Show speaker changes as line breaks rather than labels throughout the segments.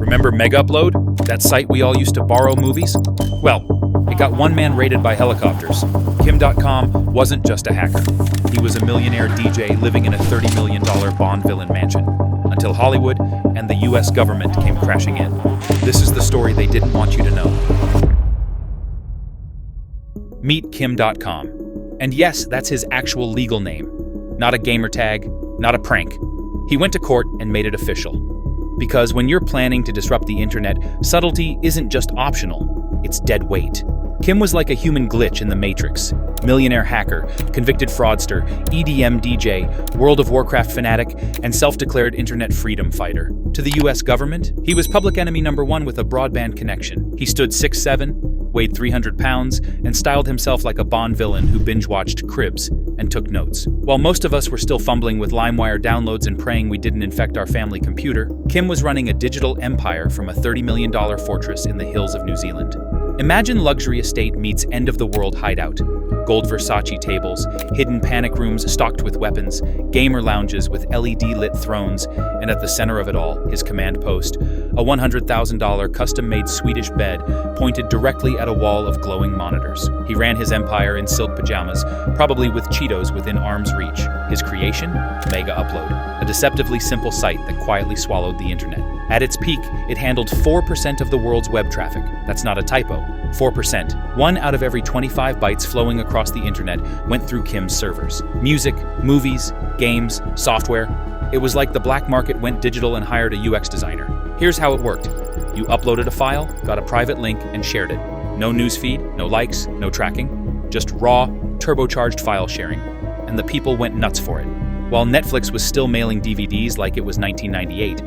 Remember Megaupload? That site we all used to borrow movies? Well, it got one man raided by helicopters. Kim Dotcom wasn't just a hacker. He was a millionaire DJ living in a $30 million Bond villain mansion, until Hollywood and the US government came crashing in. This is the story they didn't want you to know. Meet Kim Dotcom. And yes, that's his actual legal name. Not a gamer tag, not a prank. He went to court and made it official. Because when you're planning to disrupt the internet, subtlety isn't just optional, it's dead weight. Kim was like a human glitch in the Matrix. Millionaire hacker, convicted fraudster, EDM DJ, World of Warcraft fanatic, and self-declared internet freedom fighter. To the US government, he was public enemy number one with a broadband connection. He stood 6'7", weighed 300 pounds, and styled himself like a Bond villain who binge-watched Cribs and took notes. While most of us were still fumbling with LimeWire downloads and praying we didn't infect our family computer, Kim was running a digital empire from a $30 million fortress in the hills of New Zealand. Imagine luxury estate meets end-of-the-world hideout. Gold Versace tables, hidden panic rooms stocked with weapons, gamer lounges with LED-lit thrones, and at the center of it all, his command post, a $100,000 custom-made Swedish bed pointed directly at a wall of glowing monitors. He ran his empire in silk pajamas, probably with Cheetos within arm's reach. His creation? Megaupload, a deceptively simple site that quietly swallowed the internet. At its peak, it handled 4% of the world's web traffic. That's not a typo. 4%. 1 out of every 25 bytes flowing across the internet went through Kim's servers. Music, movies, games, software. It was like the black market went digital and hired a UX designer. Here's how it worked. You uploaded a file, got a private link, and shared it. No newsfeed, no likes, no tracking. Just raw, turbocharged file sharing. And the people went nuts for it. While Netflix was still mailing DVDs like it was 1998,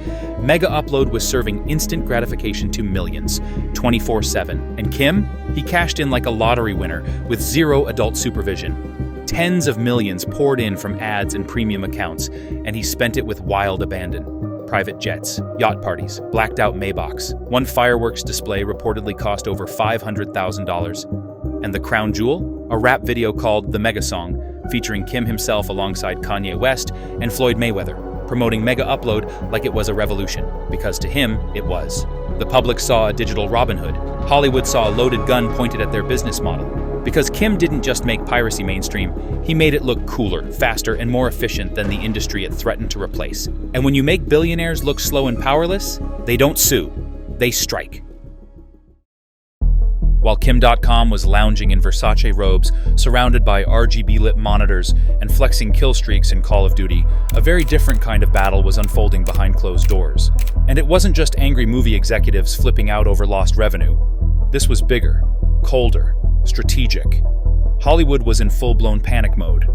Megaupload was serving instant gratification to millions, 24/7. And Kim? He cashed in like a lottery winner with zero adult supervision. Tens of millions poured in from ads and premium accounts, and he spent it with wild abandon. Private jets, yacht parties, blacked out Maybachs. One fireworks display reportedly cost over $500,000. And the crown jewel? A rap video called The Mega Song, featuring Kim himself alongside Kanye West and Floyd Mayweather, promoting Megaupload like it was a revolution, because to him, it was. The public saw a digital Robin Hood. Hollywood saw a loaded gun pointed at their business model. Because Kim didn't just make piracy mainstream, he made it look cooler, faster, and more efficient than the industry it threatened to replace. And when you make billionaires look slow and powerless, they don't sue, they strike. While Kim Dotcom was lounging in Versace robes, surrounded by RGB-lit monitors and flexing kill streaks in Call of Duty, a very different kind of battle was unfolding behind closed doors. And it wasn't just angry movie executives flipping out over lost revenue. This was bigger, colder, strategic. Hollywood was in full-blown panic mode.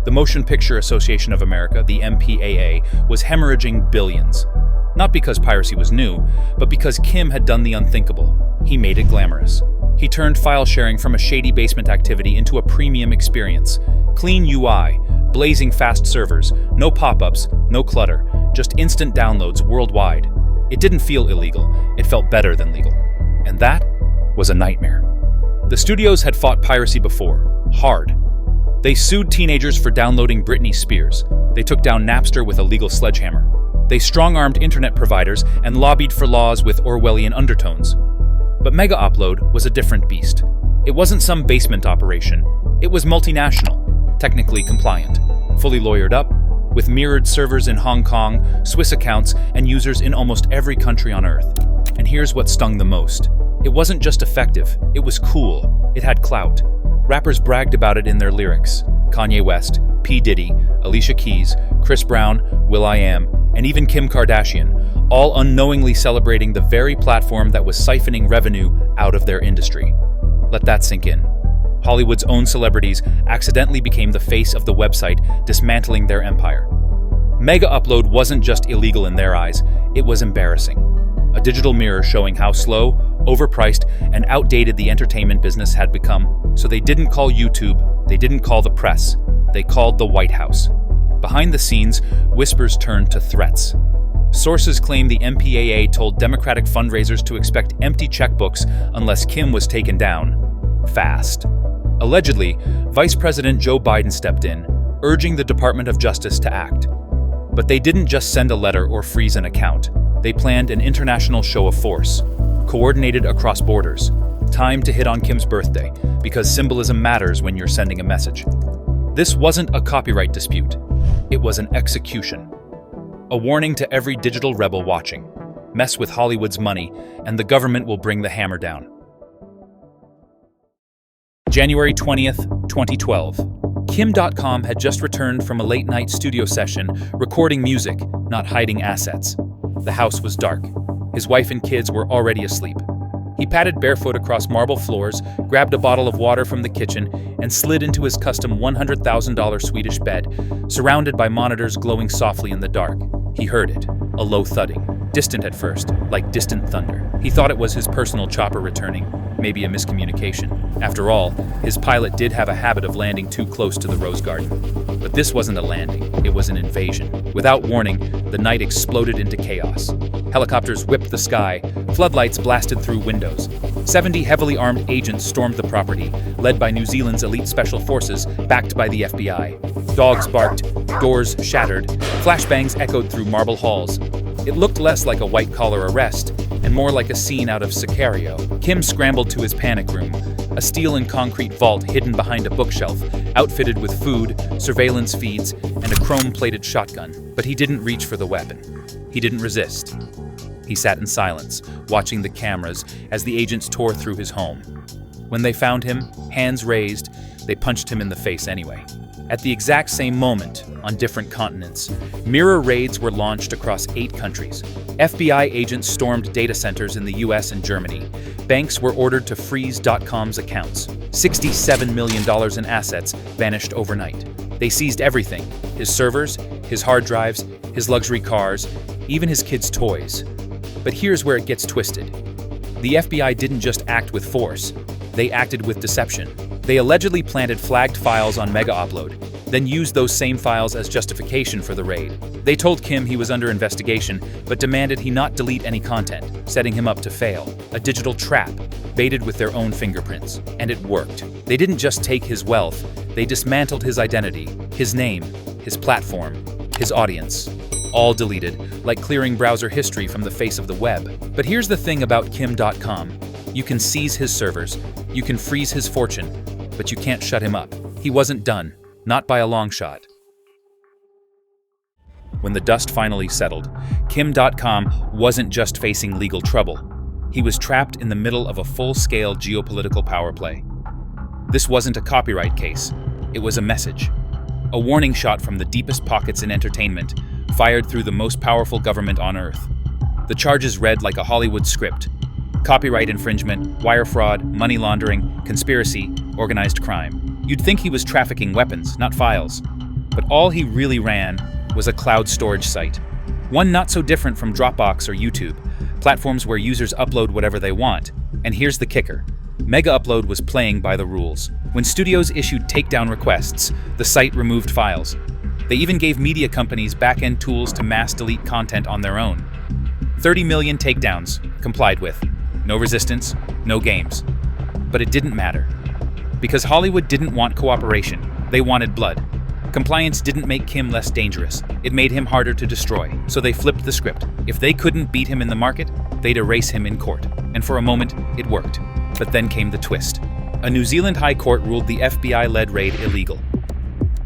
The Motion Picture Association of America, the MPAA, was hemorrhaging billions. Not because piracy was new, but because Kim had done the unthinkable. He made it glamorous. He turned file sharing from a shady basement activity into a premium experience. Clean UI, blazing fast servers, no pop-ups, no clutter, just instant downloads worldwide. It didn't feel illegal, it felt better than legal. And that was a nightmare. The studios had fought piracy before, hard. They sued teenagers for downloading Britney Spears. They took down Napster with a legal sledgehammer. They strong-armed internet providers and lobbied for laws with Orwellian undertones. But Megaupload was a different beast. It wasn't some basement operation. It was multinational, technically compliant, fully lawyered up, with mirrored servers in Hong Kong, Swiss accounts, and users in almost every country on Earth. And here's what stung the most. It wasn't just effective, it was cool. It had clout. Rappers bragged about it in their lyrics. Kanye West, P. Diddy, Alicia Keys, Chris Brown, will.i.am, and even Kim Kardashian, all unknowingly celebrating the very platform that was siphoning revenue out of their industry. Let that sink in. Hollywood's own celebrities accidentally became the face of the website, dismantling their empire. Megaupload wasn't just illegal in their eyes, it was embarrassing. A digital mirror showing how slow, overpriced, and outdated the entertainment business had become. So they didn't call YouTube, they didn't call the press, they called the White House. Behind the scenes, whispers turned to threats. Sources claim the MPAA told Democratic fundraisers to expect empty checkbooks unless Kim was taken down fast. Allegedly, Vice President Joe Biden stepped in, urging the Department of Justice to act. But they didn't just send a letter or freeze an account. They planned an international show of force, coordinated across borders. Time to hit on Kim's birthday, because symbolism matters when you're sending a message. This wasn't a copyright dispute. It was an execution. A warning to every digital rebel watching. Mess with Hollywood's money, and the government will bring the hammer down. January 20th, 2012. Kim Dotcom had just returned from a late-night studio session, recording music, not hiding assets. The house was dark. His wife and kids were already asleep. He padded barefoot across marble floors, grabbed a bottle of water from the kitchen, and slid into his custom $100,000 Swedish bed, surrounded by monitors glowing softly in the dark. He heard it, a low thudding, distant at first, like distant thunder. He thought it was his personal chopper returning, maybe a miscommunication. After all, his pilot did have a habit of landing too close to the rose garden. But this wasn't a landing, it was an invasion. Without warning, the night exploded into chaos. Helicopters whipped the sky, floodlights blasted through windows. 70 heavily armed agents stormed the property, led by New Zealand's elite special forces, backed by the FBI. Dogs barked, doors shattered, flashbangs echoed through marble halls. It looked less like a white-collar arrest, and more like a scene out of Sicario. Kim scrambled to his panic room, a steel and concrete vault hidden behind a bookshelf, outfitted with food, surveillance feeds, and a chrome-plated shotgun. But he didn't reach for the weapon. He didn't resist. He sat in silence, watching the cameras as the agents tore through his home. When they found him, hands raised, they punched him in the face anyway. At the exact same moment, on different continents, mirror raids were launched across 8 countries. FBI agents stormed data centers in the US and Germany. Banks were ordered to freeze Dotcom's accounts. $67 million in assets vanished overnight. They seized everything: his servers, his hard drives, his luxury cars, even his kids' toys. But here's where it gets twisted. The FBI didn't just act with force, they acted with deception. They allegedly planted flagged files on Megaupload, then used those same files as justification for the raid. They told Kim he was under investigation, but demanded he not delete any content, setting him up to fail. A digital trap, baited with their own fingerprints. And it worked. They didn't just take his wealth, they dismantled his identity, his name, his platform, his audience. All deleted, like clearing browser history from the face of the web. But here's the thing about Kim Dotcom. You can seize his servers, you can freeze his fortune, but you can't shut him up. He wasn't done, not by a long shot. When the dust finally settled, Kim Dotcom wasn't just facing legal trouble. He was trapped in the middle of a full-scale geopolitical power play. This wasn't a copyright case, it was a message. A warning shot from the deepest pockets in entertainment, fired through the most powerful government on Earth. The charges read like a Hollywood script: copyright infringement, wire fraud, money laundering, conspiracy, organized crime. You'd think he was trafficking weapons, not files. But all he really ran was a cloud storage site. One not so different from Dropbox or YouTube, platforms where users upload whatever they want. And here's the kicker. Megaupload was playing by the rules. When studios issued takedown requests, the site removed files. They even gave media companies back-end tools to mass delete content on their own. 30 million takedowns, complied with. No resistance, no games. But it didn't matter. Because Hollywood didn't want cooperation, they wanted blood. Compliance didn't make Kim less dangerous, it made him harder to destroy. So they flipped the script. If they couldn't beat him in the market, they'd erase him in court. And for a moment, it worked. But then came the twist. A New Zealand High Court ruled the FBI-led raid illegal.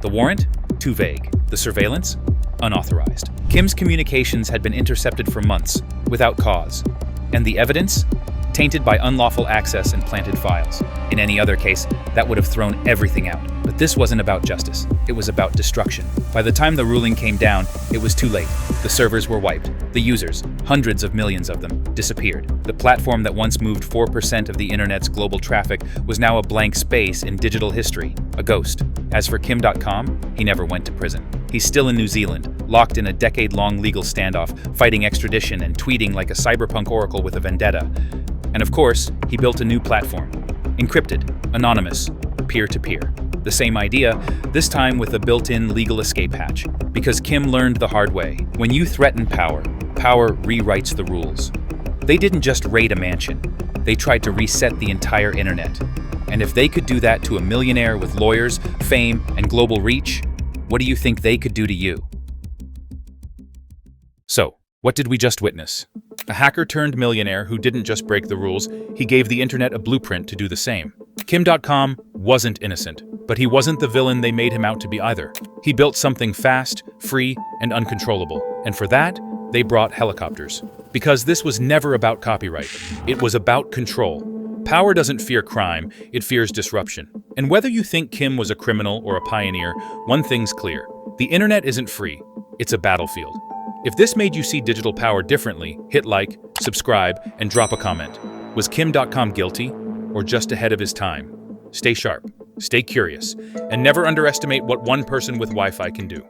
The warrant? Too vague. The surveillance? Unauthorized. Kim's communications had been intercepted for months, without cause. And the evidence? Tainted by unlawful access and planted files. In any other case, that would have thrown everything out. But this wasn't about justice. It was about destruction. By the time the ruling came down, it was too late. The servers were wiped. The users, hundreds of millions of them, disappeared. The platform that once moved 4% of the internet's global traffic was now a blank space in digital history, a ghost. As for Kim Dotcom, he never went to prison. He's still in New Zealand, locked in a decade-long legal standoff, fighting extradition and tweeting like a cyberpunk oracle with a vendetta. And of course, he built a new platform. Encrypted, anonymous, peer-to-peer. The same idea, this time with a built-in legal escape hatch. Because Kim learned the hard way. When you threaten power, power rewrites the rules. They didn't just raid a mansion. They tried to reset the entire internet. And if they could do that to a millionaire with lawyers, fame, and global reach, what do you think they could do to you? So, What did we just witness? A hacker turned millionaire who didn't just break the rules, he gave the internet a blueprint to do the same. Kim Dotcom wasn't innocent, but he wasn't the villain they made him out to be either. He built something fast, free, and uncontrollable, and for that, they brought helicopters. Because this was never about copyright, it was about control. Power doesn't fear crime, it fears disruption. And whether you think Kim was a criminal or a pioneer, one thing's clear. The internet isn't free, it's a battlefield. If this made you see digital power differently, hit like, subscribe, and drop a comment. Was Kim Dotcom guilty, or just ahead of his time? Stay sharp, stay curious, and never underestimate what one person with Wi-Fi can do.